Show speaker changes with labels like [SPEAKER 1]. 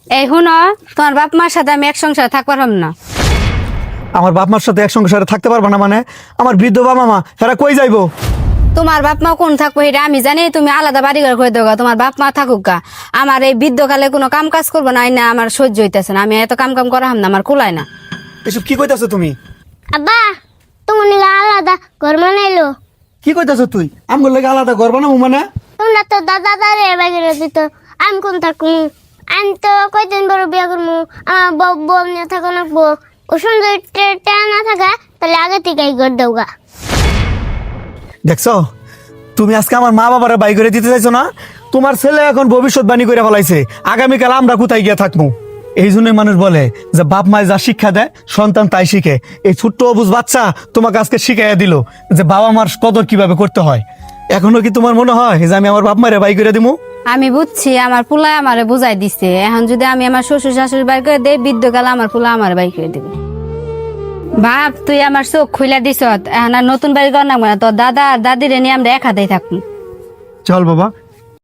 [SPEAKER 1] এই হুনো, তোমার বাপ মার সাথে আমি এক সংসারে থাকতে পারলাম না।
[SPEAKER 2] আমার বাপ মার সাথে এক সংসারে থাকতে পারবা না মানে? আমার বৃদ্ধ বাবা মা এরা কই যাইবো?
[SPEAKER 1] তোমার বাপ মা কোন থাকবো এটা আমি জানি, তুমি আলাদা বাড়ি ঘর করে দেবো, তোমার বাপ মা থাকুক গা। আমার এই বৃদ্ধকালে কোনো কাম কাজ করবো না, না আমার সহ্য হইতেছে না, আমি এত কাম কাম করা না, আমার কুলায় না।
[SPEAKER 2] এসব কি কইতাছো তুমি?
[SPEAKER 3] আব্বা তুমি আলাদা ঘর বানাইলো।
[SPEAKER 2] কি কইতাছো তুই? আমগুলো লাগে আলাদা ঘর বানাবো মানে?
[SPEAKER 3] তোমরা তো দাদা দারে বাইরে দিত, আমি কোন থাকবো? আমি তো কয়দিন বড় বিয়া করবো, আমার বউ নিয়ে থাকো নাকবো। ও সুন্দর না থাকা তাহলে আগে থেকেই ঘর দেও গা।
[SPEAKER 2] দেখছো, তুমি আজকে আমার মা বাবারে বাই করে দিতে চাইছো না? তোমার ছেলে এখন ভবিষ্যৎবাণী করে ফেলাইছে, আগামীকাল আমরা কোথায় গিয়ে থাকবো। এই জন্যই মানুষ বলে যে বাপ মায় যা শিক্ষা দেয় সন্তান তাই শিখে। এই ছোট্ট অবুঝ বাচ্চা তোমাকে আজকে শিখাইয়া দিল যে বাবা মার কদর কিভাবে করতে হয়। এখনো কি তোমার মনে হয় যে আমি আমার বাপ মারে বাই করে দিবো?
[SPEAKER 1] আমি বুঝছি, আমার পুলায় আমারে বুঝাই দিছে। এখন যদি আমি আমার শ্বশুর শাশুড়ি বাড়ি করে দেই, বৃদ্ধকালে আমার পুলা আমার বাড়ি করে দিবে। বাপ, তুই আমার চোখ খুইলা দিছ, এখন আর নতুন বাড়ি কর না, তোর দাদা আর দাদিরে নিয়ে আমরা এক হাতেই থাকবো।
[SPEAKER 2] চল বাবা,